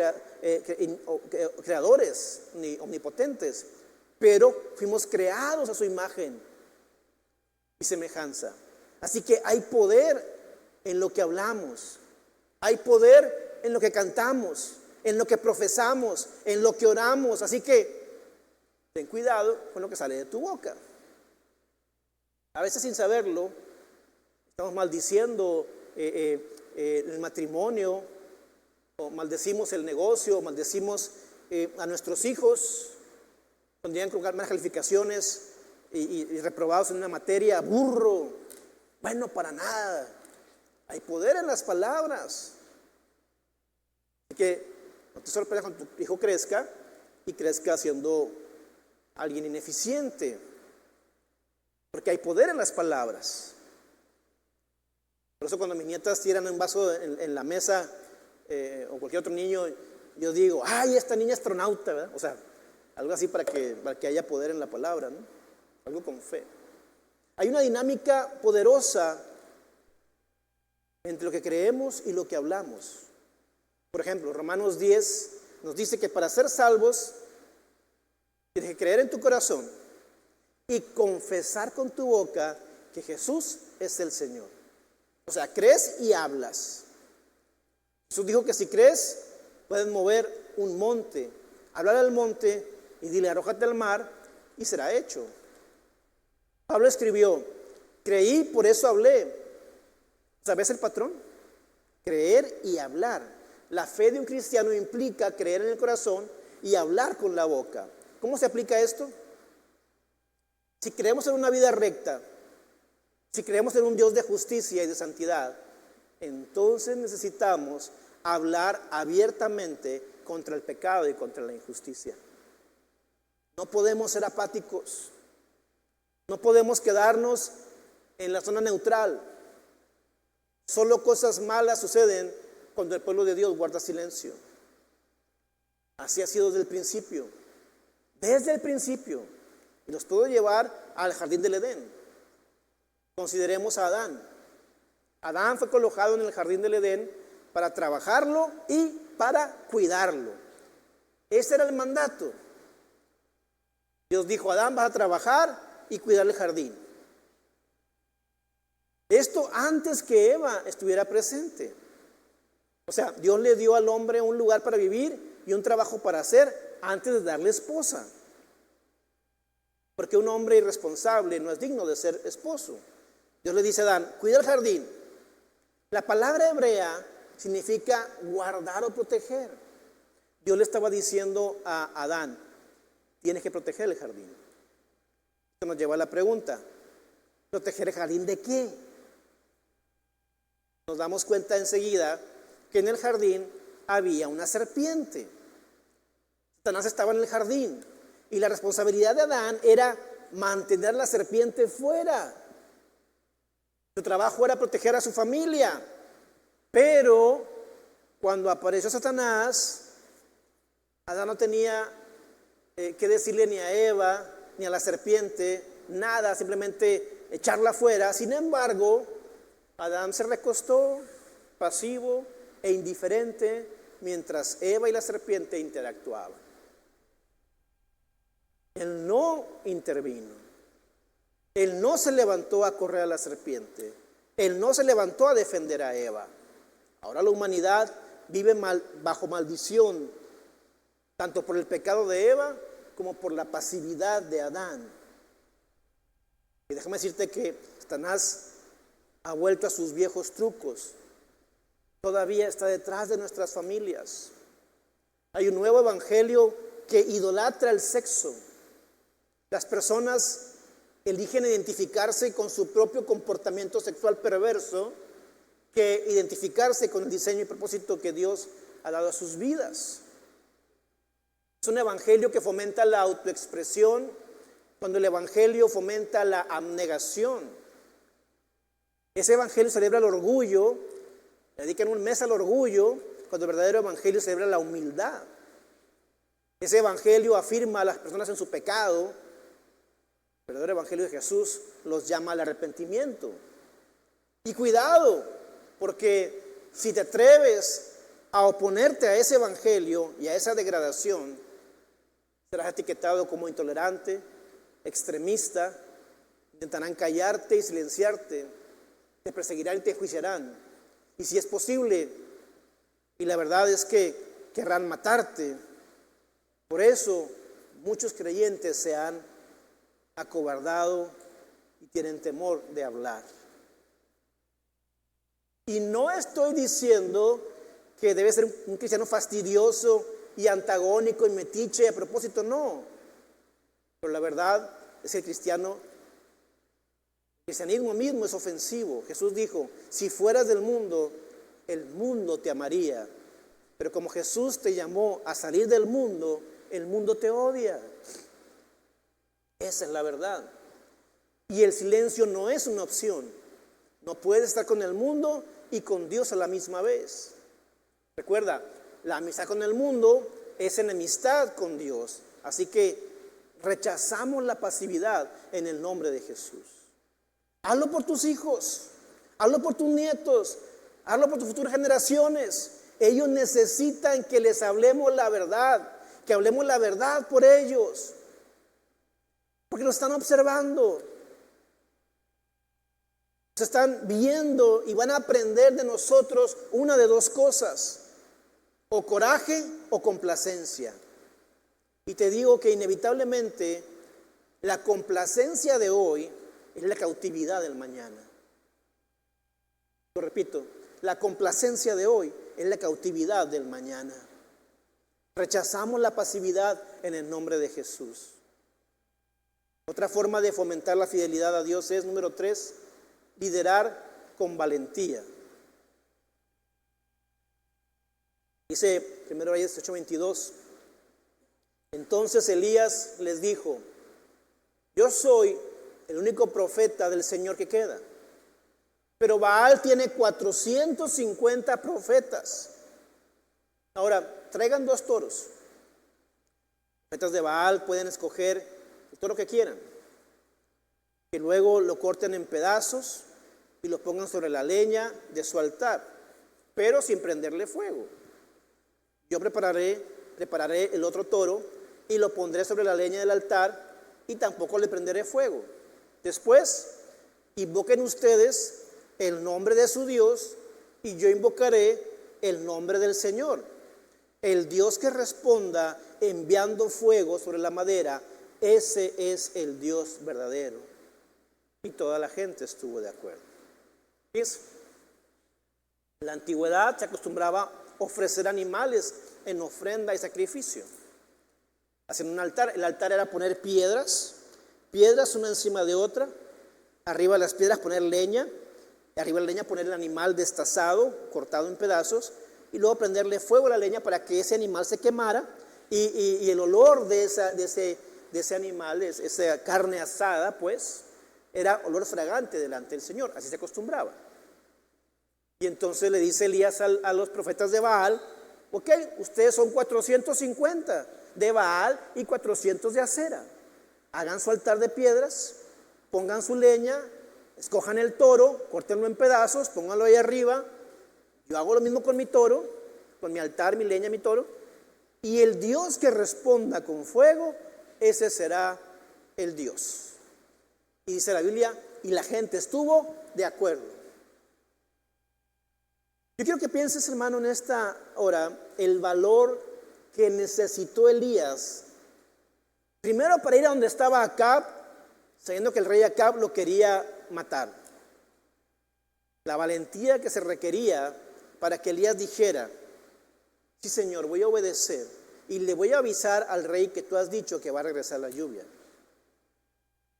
creadores ni omnipotentes, pero fuimos creados a su imagen y semejanza. Así que hay poder en lo que hablamos, hay poder en lo que cantamos, en lo que profesamos, en lo que oramos. Así que ten cuidado con lo que sale de tu boca. A veces sin saberlo estamos maldiciendo el matrimonio, o maldecimos el negocio, o maldecimos a nuestros hijos cuando llegan con malas calificaciones y reprobados en una materia. Burro, bueno para nada. Hay poder en las palabras. Así que no te sorprendas cuando tu hijo crezca y crezca siendo alguien ineficiente, porque hay poder en las palabras. Por eso cuando mis nietas tiran un vaso en la mesa, o cualquier otro niño, yo digo: ay, esta niña astronauta, ¿verdad? O sea, algo así para que haya poder en la palabra, ¿no? Algo con fe. Hay una dinámica poderosa entre lo que creemos y lo que hablamos. Por ejemplo, Romanos 10 nos dice que para ser salvos tienes que creer en tu corazón y confesar con tu boca que Jesús es el Señor. O sea, crees y hablas. Jesús dijo que si crees, puedes mover un monte, hablar al monte y dile: arrójate al mar, y será hecho. Pablo escribió: creí, por eso hablé. ¿Sabes el patrón? Creer y hablar. La fe de un cristiano implica creer en el corazón y hablar con la boca. ¿Cómo se aplica esto? Si creemos en una vida recta, si creemos en un Dios de justicia y de santidad, entonces necesitamos hablar abiertamente contra el pecado y contra la injusticia. No podemos ser apáticos. No podemos quedarnos en la zona neutral. Solo cosas malas suceden cuando el pueblo de Dios guarda silencio. Así ha sido desde el principio. Desde el principio. Y nos puedo llevar al jardín del Edén. Consideremos a Adán. Adán fue colocado en el jardín del Edén para trabajarlo y para cuidarlo. Ese era el mandato. Dios dijo: Adán, vas a trabajar y cuidar el jardín. Esto antes que Eva estuviera presente. O sea, Dios le dio al hombre un lugar para vivir y un trabajo para hacer antes de darle esposa. Porque un hombre irresponsable no es digno de ser esposo. Dios le dice a Adán: cuida el jardín. La palabra hebrea significa guardar o proteger. Dios le estaba diciendo a Adán: tienes que proteger el jardín. Esto nos lleva a la pregunta: ¿proteger el jardín de qué? Nos damos cuenta enseguida que en el jardín había una serpiente. Satanás estaba en el jardín y la responsabilidad de Adán era mantener la serpiente fuera. Su trabajo era proteger a su familia. Pero cuando apareció Satanás, Adán no tenía que decirle ni a Eva ni a la serpiente nada, simplemente echarla fuera. Sin embargo, Adán se recostó pasivo e indiferente mientras Eva y la serpiente interactuaban. Él no intervino. Él no se levantó a correr a la serpiente. Él no se levantó a defender a Eva. Ahora la humanidad vive bajo maldición, tanto por el pecado de Eva como por la pasividad de Adán. Y déjame decirte que Satanás ha vuelto a sus viejos trucos. Todavía está detrás de nuestras familias. Hay un nuevo evangelio que idolatra el sexo. Las personas eligen identificarse con su propio comportamiento sexual perverso que identificarse con el diseño y propósito que Dios ha dado a sus vidas. Es un evangelio que fomenta la autoexpresión, cuando el evangelio fomenta la abnegación. Ese evangelio celebra el orgullo, dedican un mes al orgullo, cuando el verdadero evangelio celebra la humildad. Ese evangelio afirma a las personas en su pecado. El verdadero evangelio de Jesús los llama al arrepentimiento. Y cuidado, porque si te atreves a oponerte a ese evangelio y a esa degradación, serás etiquetado como intolerante, extremista. Intentarán callarte y silenciarte, te perseguirán y te enjuiciarán. Y si es posible, y la verdad es que querrán matarte. Por eso muchos creyentes se han acobardado y tienen temor de hablar. Y no estoy diciendo que debe ser un cristiano fastidioso y antagónico y metiche a propósito, no. Pero la verdad es que el cristianismo mismo es ofensivo. Jesús dijo: si fueras del mundo, el mundo te amaría. Pero como Jesús te llamó a salir del mundo, el mundo te odia. Esa es la verdad. Y el silencio no es una opción. No puedes estar con el mundo y con Dios a la misma vez. Recuerda, la amistad con el mundo es enemistad con Dios. Así que rechazamos la pasividad en el nombre de Jesús. Hazlo por tus hijos, hazlo por tus nietos, hazlo por tus futuras generaciones. Ellos necesitan que les hablemos la verdad, que hablemos la verdad por ellos, porque nos están observando, se están viendo y van a aprender de nosotros una de dos cosas: o coraje o complacencia. Y te digo que inevitablemente la complacencia de hoy es la cautividad del mañana. Lo repito, la complacencia de hoy es la cautividad del mañana. Rechazamos la pasividad en el nombre de Jesús. Otra forma de fomentar la fidelidad a Dios es, número 3, liderar con valentía. Dice 1 Reyes 8:22. Entonces Elías les dijo: yo soy el único profeta del Señor que queda. pero Baal tiene 450 profetas. Ahora, traigan 2 toros. Los profetas de Baal pueden escoger el toro que quieran, que luego lo corten en pedazos y lo pongan sobre la leña de su altar, pero sin prenderle fuego. Yo prepararé el otro toro y lo pondré sobre la leña del altar y tampoco le prenderé fuego. Después, invoquen ustedes el nombre de su Dios y yo invocaré el nombre del Señor. El Dios que responda enviando fuego sobre la madera, ese es el Dios verdadero. Y toda la gente estuvo de acuerdo. En la antigüedad se acostumbraba a ofrecer animales en ofrenda y sacrificio. Hacían un altar. El altar era poner piedras una encima de otra. Arriba de las piedras poner leña. Y arriba de la leña poner el animal destazado, cortado en pedazos. Y luego prenderle fuego a la leña para que ese animal se quemara. Y el olor de ese animal, esa carne asada, pues, era olor fragante delante del Señor. Así se acostumbraba. Y entonces le dice Elías a los profetas de Baal: ok, ustedes son 450 de Baal y 400 de Acera. Hagan su altar de piedras, pongan su leña, escojan el toro, córtenlo en pedazos, pónganlo ahí arriba. Yo hago lo mismo con mi toro, con mi altar, mi leña, mi toro. Y el Dios que responda con fuego, ese será el Dios. Y dice la Biblia, y la gente estuvo de acuerdo. Yo quiero que pienses, hermano, en esta hora, el valor que necesitó Elías. Primero, para ir a donde estaba Acab, sabiendo que el rey Acab lo quería matar. La valentía que se requería para que Elías dijera: sí, Señor, voy a obedecer y le voy a avisar al rey que tú has dicho que va a regresar la lluvia.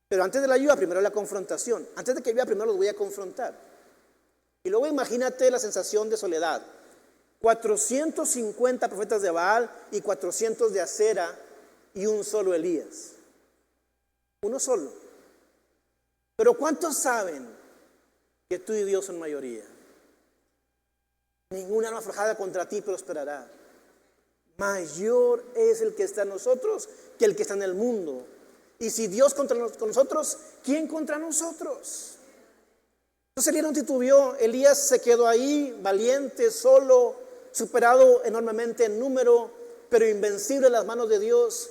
Pero antes de la lluvia, primero la confrontación. Antes de que llueva, primero los voy a confrontar. Y luego imagínate la sensación de soledad. 450 profetas de Baal y 400 de Acera y un solo Elías. Uno solo. Pero ¿cuántos saben que tú y Dios son mayoría? Ninguna arma forjada contra ti prosperará. Mayor es el que está en nosotros que el que está en el mundo. Y si Dios con nosotros, ¿quién contra nosotros? Entonces Elías no titubeó. Elías se quedó ahí, valiente, solo, superado enormemente en número, pero invencible en las manos de Dios.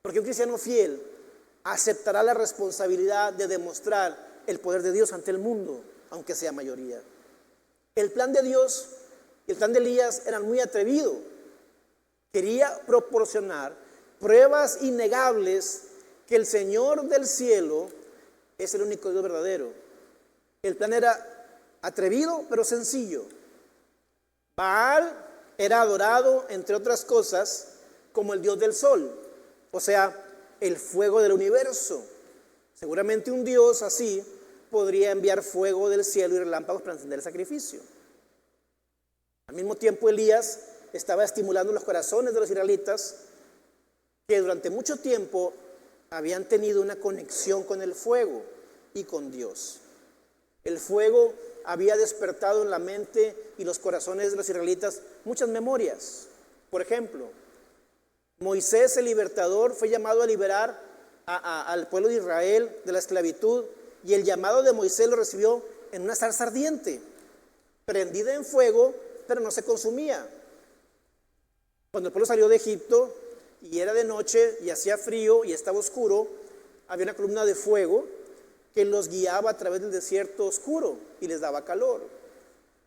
Porque un cristiano fiel aceptará la responsabilidad de demostrar el poder de Dios ante el mundo, aunque sea mayoría. El plan de Dios y el plan de Elías eran muy atrevidos. Quería proporcionar pruebas innegables que el Señor del cielo es el único Dios verdadero. El plan era atrevido, pero sencillo. Baal era adorado, entre otras cosas, como el dios del sol, o sea, el fuego del universo. Seguramente un dios así podría enviar fuego del cielo y relámpagos para encender el sacrificio. Al mismo tiempo, Elías estaba estimulando los corazones de los israelitas, que durante mucho tiempo habían tenido una conexión con el fuego y con Dios. El fuego había despertado en la mente y los corazones de los israelitas muchas memorias. Por ejemplo, Moisés, el libertador, fue llamado a liberar al pueblo de Israel de la esclavitud, y el llamado de Moisés lo recibió en una zarza ardiente, prendida en fuego, pero no se consumía. Cuando el pueblo salió de Egipto y era de noche y hacía frío y estaba oscuro, había una columna de fuego que los guiaba a través del desierto oscuro y les daba calor.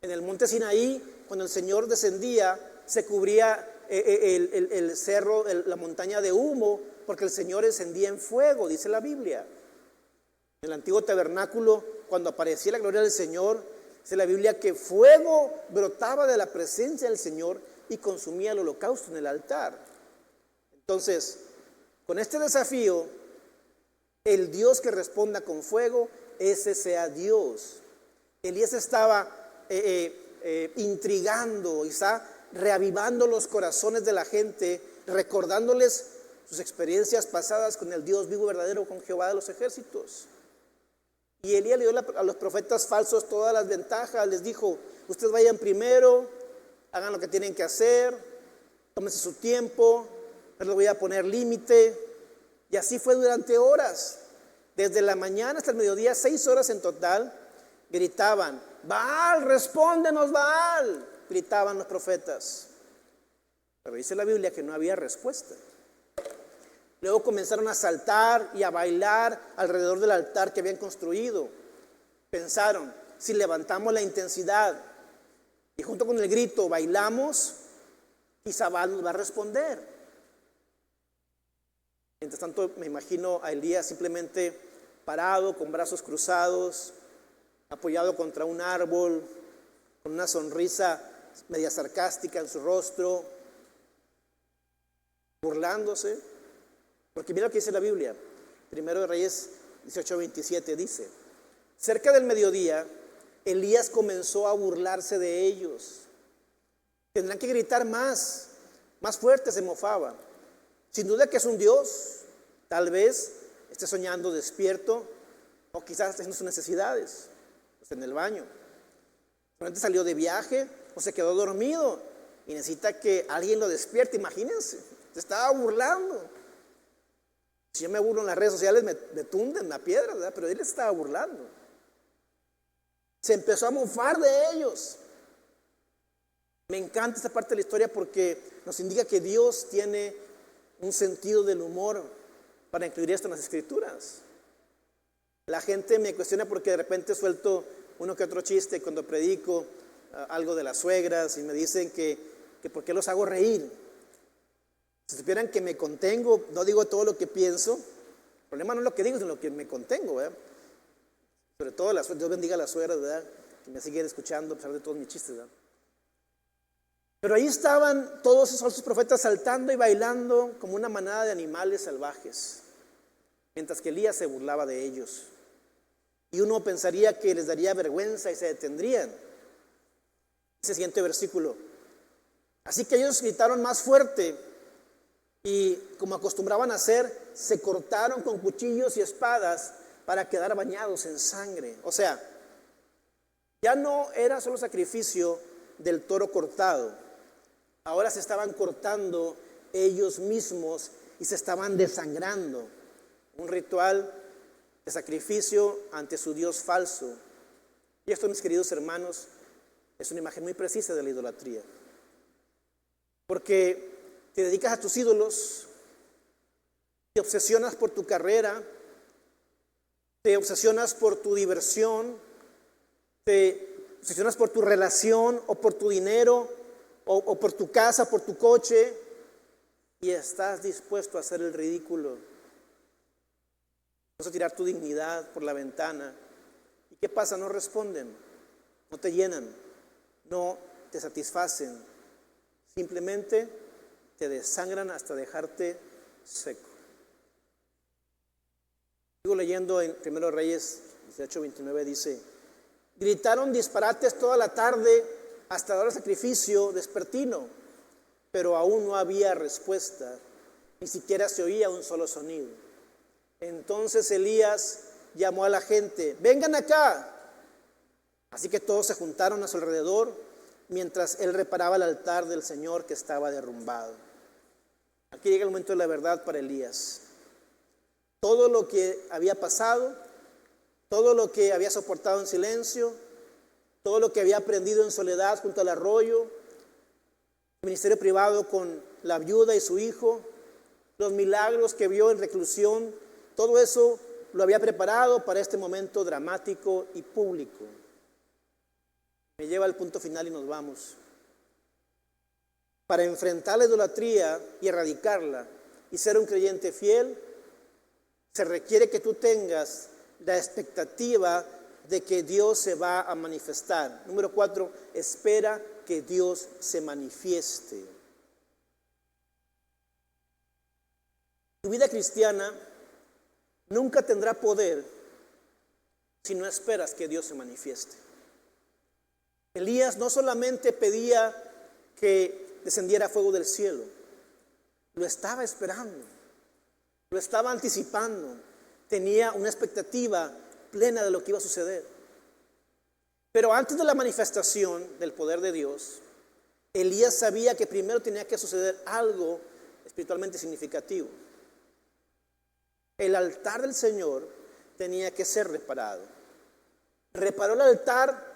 En el monte Sinaí, cuando el Señor descendía, se cubría el cerro, la montaña de humo, porque el Señor encendía en fuego, dice la Biblia. En el antiguo tabernáculo, cuando aparecía la gloria del Señor, dice la Biblia que fuego brotaba de la presencia del Señor y consumía el holocausto en el altar. Entonces, con este desafío, el Dios que responda con fuego, ese sea Dios. Elías estaba intrigando, está reavivando los corazones de la gente, recordándoles sus experiencias pasadas con el Dios vivo y verdadero, con Jehová de los ejércitos. Y Elías le dio a los profetas falsos todas las ventajas. Les dijo: ustedes vayan primero, hagan lo que tienen que hacer, tómense su tiempo, no les voy a poner límite. Y así fue durante horas. Desde la mañana hasta el mediodía, 6 horas en total, gritaban: Baal, respóndenos, Baal. Gritaban los profetas. Pero dice la Biblia que no había respuesta. Luego comenzaron a saltar y a bailar alrededor del altar que habían construido. Pensaron: si levantamos la intensidad y junto con el grito bailamos, quizá Baal nos va a responder. Mientras tanto, me imagino a Elías simplemente parado, con brazos cruzados, apoyado contra un árbol, con una sonrisa media sarcástica en su rostro, burlándose. Porque mira lo que dice la Biblia. Primero de Reyes 18:27 dice: cerca del mediodía, Elías comenzó a burlarse de ellos. Tendrán que gritar más fuerte, se mofaba. Sin duda que es un Dios. Tal vez esté soñando despierto, o quizás haciendo sus necesidades, en el baño. Probablemente salió de viaje o se quedó dormido y necesita que alguien lo despierte. Imagínense, se estaba burlando. Si yo me burlo en las redes sociales, me tunden la piedra, ¿verdad? Pero él estaba burlando. Se empezó a mofar de ellos. Me encanta esta parte de la historia porque nos indica que Dios tiene un sentido del humor para incluir esto en las Escrituras. La gente me cuestiona porque de repente suelto uno que otro chiste cuando predico algo de las suegras y me dicen que por qué los hago reír. Si supieran que me contengo, no digo todo lo que pienso. El problema no es lo que digo, sino lo que me contengo, ¿verdad? Sobre todo Dios bendiga a las suegras, ¿verdad?, que me siguen escuchando a pesar de todos mis chistes, ¿verdad? Pero ahí estaban todos esos falsos profetas saltando y bailando como una manada de animales salvajes, mientras que Elías se burlaba de ellos. Y uno pensaría que les daría vergüenza y se detendrían. Ese siguiente versículo: así que ellos gritaron más fuerte y, como acostumbraban a hacer, se cortaron con cuchillos y espadas para quedar bañados en sangre. O sea, ya no era solo sacrificio del toro cortado. Ahora se estaban cortando ellos mismos y se estaban desangrando. Un ritual de sacrificio ante su Dios falso. Y esto, mis queridos hermanos, es una imagen muy precisa de la idolatría. Porque te dedicas a tus ídolos, te obsesionas por tu carrera, te obsesionas por tu diversión, te obsesionas por tu relación o por tu dinero o por tu casa, por tu coche, y estás dispuesto a hacer el ridículo. Vas a tirar tu dignidad por la ventana. ¿Y qué pasa? No responden, no te llenan, no te satisfacen. Simplemente te desangran hasta dejarte seco. Sigo leyendo en 1 Reyes 18:29, dice: gritaron disparates toda la tarde hasta dar el sacrificio vespertino, pero aún no había respuesta, ni siquiera se oía un solo sonido. Entonces Elías llamó a la gente: vengan acá. Así que todos se juntaron a su alrededor mientras él reparaba el altar del Señor que estaba derrumbado. Aquí llega el momento de la verdad para Elías. Todo lo que había pasado, todo lo que había soportado en silencio, todo lo que había aprendido en soledad junto al arroyo, el ministerio privado con la viuda y su hijo, los milagros que vio en reclusión, todo eso lo había preparado para este momento dramático y público. Me lleva al punto final y nos vamos. Para enfrentar la idolatría y erradicarla y ser un creyente fiel, se requiere que tú tengas la expectativa de que Dios se va a manifestar. Número 4, espera que Dios se manifieste. Tu vida cristiana nunca tendrá poder si no esperas que Dios se manifieste. Elías no solamente pedía que descendiera fuego del cielo, lo estaba esperando, lo estaba anticipando, tenía una expectativa plena de lo que iba a suceder. Pero antes de la manifestación del poder de Dios, Elías sabía que primero tenía que suceder algo espiritualmente significativo. El altar del Señor tenía que ser reparado. Reparó el altar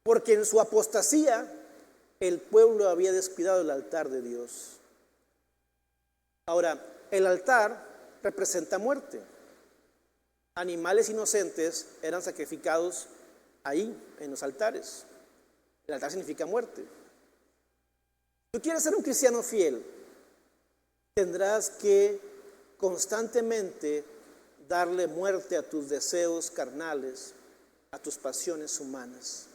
porque en su apostasía el pueblo había descuidado el altar de Dios. Ahora, el altar representa muerte. Animales inocentes eran sacrificados ahí, en los altares. El altar significa muerte. Tú quieres ser un cristiano fiel, tendrás que constantemente darle muerte a tus deseos carnales, a tus pasiones humanas.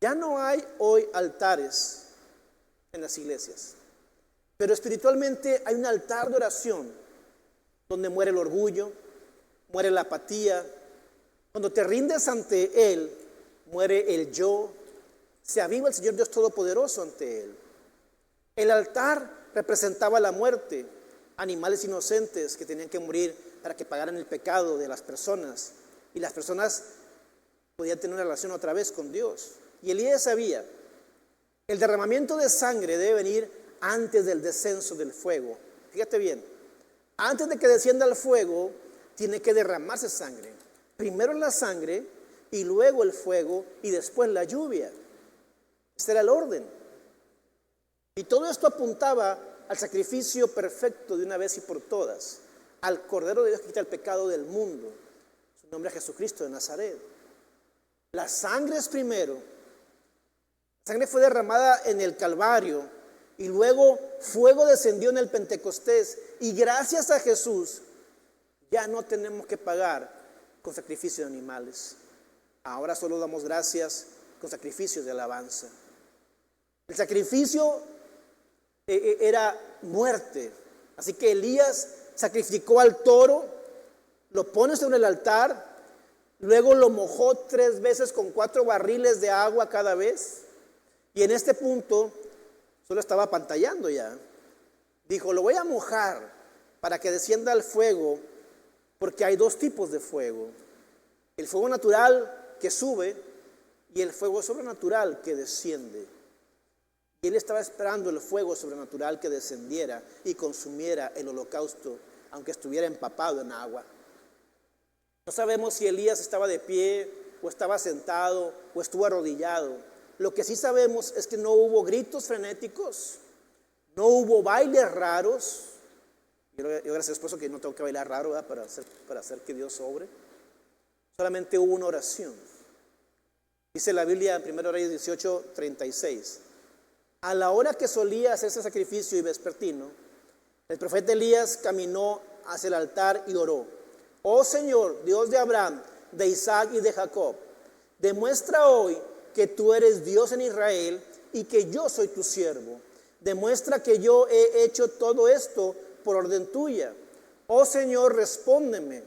Ya no hay hoy altares en las iglesias, pero espiritualmente hay un altar de oración donde muere el orgullo, muere la apatía. Cuando te rindes ante Él, muere el yo, se aviva el Señor Dios Todopoderoso ante Él. El altar representaba la muerte, animales inocentes que tenían que morir para que pagaran el pecado de las personas, y las personas podían tener una relación otra vez con Dios. Y Elías sabía, el derramamiento de sangre debe venir antes del descenso del fuego. Fíjate bien, antes de que descienda el fuego, tiene que derramarse sangre. Primero la sangre, y luego el fuego, y después la lluvia. Este era el orden. Y todo esto apuntaba al sacrificio perfecto de una vez y por todas, al Cordero de Dios que quita el pecado del mundo. Su nombre es Jesucristo de Nazaret. La sangre es primero. La sangre fue derramada en el Calvario, y luego fuego descendió en el Pentecostés. Y gracias a Jesús ya no tenemos que pagar con sacrificio de animales. Ahora solo damos gracias con sacrificios de alabanza. El sacrificio era muerte. Así que Elías sacrificó al toro, lo pone sobre el altar, luego lo mojó 3 veces con 4 barriles de agua cada vez. Y en este punto solo estaba pantallando ya. Dijo, lo voy a mojar para que descienda el fuego, porque hay 2 tipos de fuego. El fuego natural que sube y el fuego sobrenatural que desciende. Y él estaba esperando el fuego sobrenatural que descendiera y consumiera el holocausto, aunque estuviera empapado en agua. No sabemos si Elías estaba de pie, o estaba sentado, o estuvo arrodillado. Lo que sí sabemos es que no hubo gritos frenéticos, no hubo bailes raros. Yo gracias por eso que no tengo que bailar raro, ¿verdad? Para hacer que Dios obre. Solamente hubo una oración. Dice la Biblia en 1 Reyes 18:36. A la hora que solía hacerse sacrificio y vespertino, el profeta Elías caminó hacia el altar y oró. Oh Señor, Dios de Abraham, de Isaac y de Jacob, demuestra hoy que tú eres Dios en Israel y que yo soy tu siervo. Demuestra que yo he hecho todo esto por orden tuya. Oh Señor, respóndeme.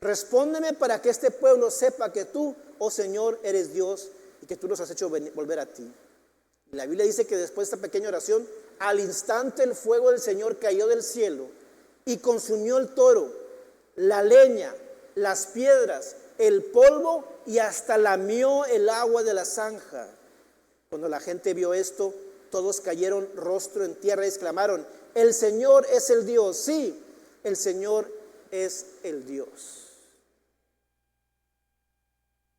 Respóndeme para que este pueblo sepa que tú, oh Señor, eres Dios y que tú los has hecho volver a ti. La Biblia dice que después de esta pequeña oración, al instante el fuego del Señor cayó del cielo y consumió el toro, la leña, las piedras, el polvo y hasta lamió el agua de la zanja. Cuando la gente vio esto, todos cayeron rostro en tierra y exclamaron, el Señor es el Dios. Sí, el Señor es el Dios.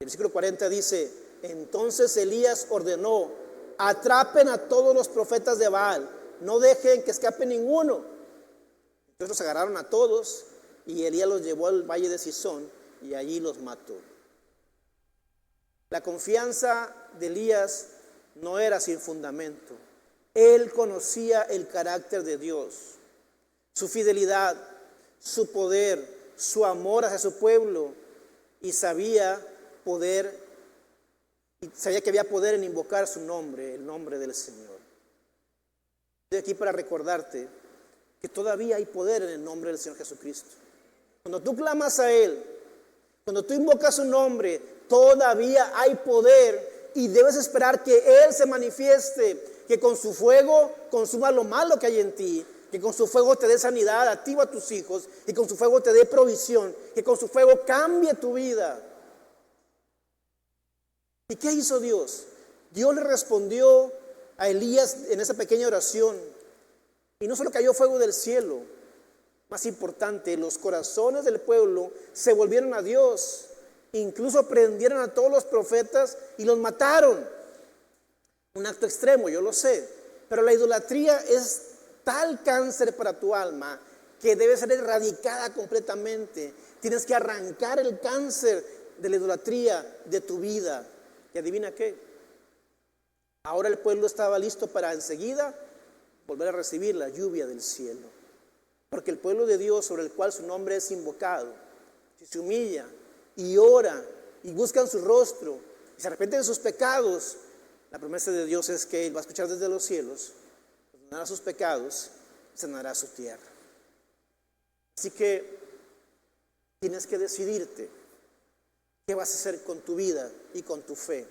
El versículo 40 dice, entonces Elías ordenó, atrapen a todos los profetas de Baal, no dejen que escape ninguno. Entonces los agarraron a todos y Elías los llevó al valle de Sison y allí los mató. La confianza de Elías no era sin fundamento. Él conocía el carácter de Dios, su fidelidad, su poder, su amor hacia su pueblo, y sabía que había poder en invocar su nombre, el nombre del Señor. Estoy aquí para recordarte que todavía hay poder en el nombre del Señor Jesucristo. Cuando tú clamas a Él, cuando tú invocas su nombre, todavía hay poder y debes esperar que Él se manifieste, que con su fuego consuma lo malo que hay en ti, Que con su fuego te dé sanidad a ti o a tus hijos. Y con su fuego te dé provisión. Que con su fuego cambie tu vida. ¿Y qué hizo Dios? Dios le respondió a Elías en esa pequeña oración. Y no solo cayó fuego del cielo. Más importante, los corazones del pueblo se volvieron a Dios. Incluso prendieron a todos los profetas y los mataron. Un acto extremo, yo lo sé. Pero la idolatría es tal cáncer para tu alma que debe ser erradicada completamente. Tienes que arrancar el cáncer de la idolatría de tu vida. ¿Y adivina qué? Ahora el pueblo estaba listo para enseguida volver a recibir la lluvia del cielo. Porque el pueblo de Dios, sobre el cual su nombre es invocado, si se humilla y ora y buscan su rostro y se arrepienten de sus pecados, la promesa de Dios es que Él va a escuchar desde los cielos, perdonará sus pecados y sanará su tierra. Así que tienes que decidirte qué vas a hacer con tu vida y con tu fe.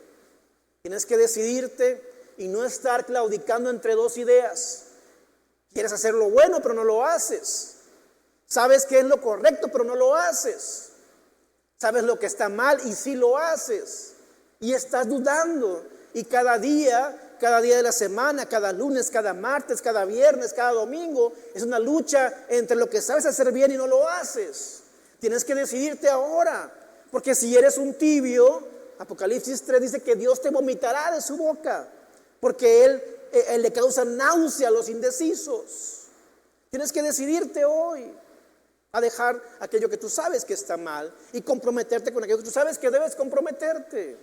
Tienes que decidirte y no estar claudicando entre dos ideas. Quieres hacer lo bueno, pero no lo haces. Sabes que es lo correcto, pero no lo haces. Sabes lo que está mal y sí lo haces. Y estás dudando. Y cada día de la semana, cada lunes, cada martes, cada viernes, cada domingo, es una lucha entre lo que sabes hacer bien y no lo haces. Tienes que decidirte ahora. Porque si eres un tibio, Apocalipsis 3 dice que Dios te vomitará de su boca. Porque Él le causa náusea a los indecisos. Tienes que decidirte hoy a dejar aquello que tú sabes que está mal y comprometerte con aquello que tú sabes que debes comprometerte.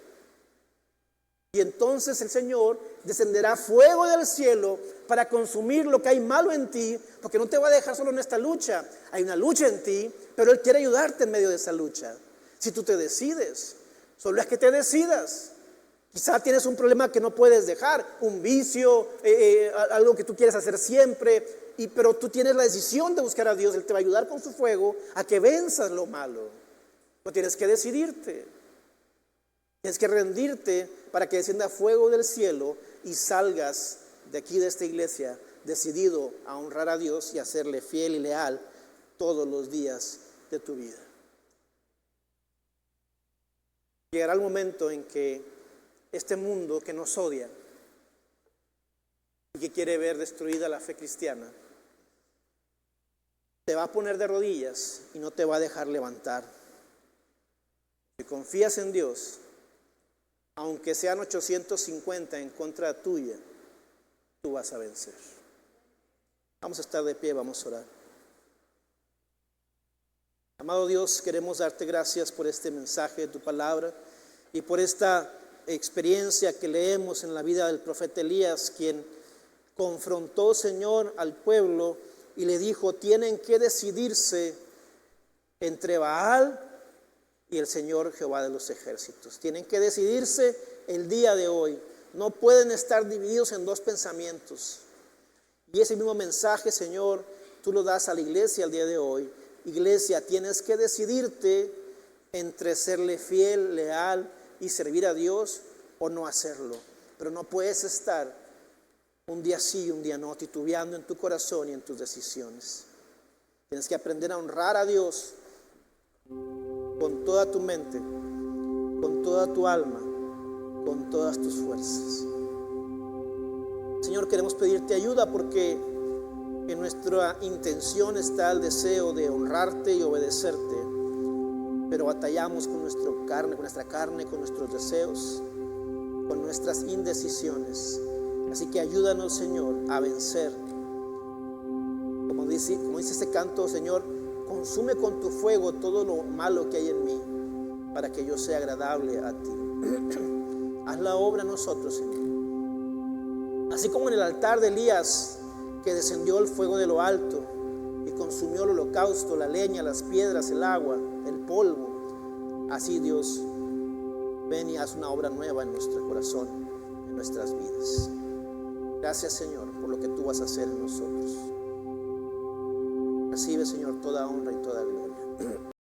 Y entonces el Señor descenderá fuego del cielo para consumir lo que hay malo en ti, porque no te va a dejar solo en esta lucha. Hay una lucha en ti, pero Él quiere ayudarte en medio de esa lucha. Si tú te decides, solo es que te decidas. Quizá tienes un problema que no puedes dejar, un vicio, algo que tú quieres hacer siempre, pero tú tienes la decisión de buscar a Dios. Él te va a ayudar con su fuego a que venzas lo malo. No tienes que decidirte. Tienes que rendirte para que descienda fuego del cielo y salgas de aquí, de esta iglesia, decidido a honrar a Dios y a serle fiel y leal todos los días de tu vida. Llegará el momento en que este mundo que nos odia y que quiere ver destruida la fe cristiana, te va a poner de rodillas y no te va a dejar levantar. Si confías en Dios, aunque sean 850 en contra tuya, tú vas a vencer. Vamos a estar de pie, vamos a orar. Amado Dios, queremos darte gracias por este mensaje de tu palabra y por esta experiencia que leemos en la vida del profeta Elías, quien confrontó, Señor, al pueblo y le dijo: tienen que decidirse entre Baal y el Señor Jehová de los ejércitos. Tienen que decidirse el día de hoy. No pueden estar divididos en dos pensamientos. Y ese mismo mensaje, Señor, tú lo das a la iglesia el día de hoy. Iglesia, tienes que decidirte entre serle fiel, leal y servir a Dios o no hacerlo. Pero no puedes estar un día sí y un día no, titubeando en tu corazón y en tus decisiones. Tienes que aprender a honrar a Dios con toda tu mente, con toda tu alma, con todas tus fuerzas. Señor, queremos pedirte ayuda porque en nuestra intención está el deseo de honrarte y obedecerte, pero batallamos con nuestra carne, con nuestros deseos, con nuestras indecisiones. Así que ayúdanos, Señor, a vencer. Como dice este canto, Señor, consume con tu fuego todo lo malo que hay en mí, para que yo sea agradable a ti. Haz la obra en nosotros, Señor. Así como en el altar de Elías, que descendió el fuego de lo alto y consumió el holocausto, la leña, las piedras, el agua, el polvo. Así, Dios, ven y haz una obra nueva en nuestro corazón, en nuestras vidas. Gracias, Señor, por lo que tú vas a hacer en nosotros. Recibe, Señor, toda honra y toda gloria.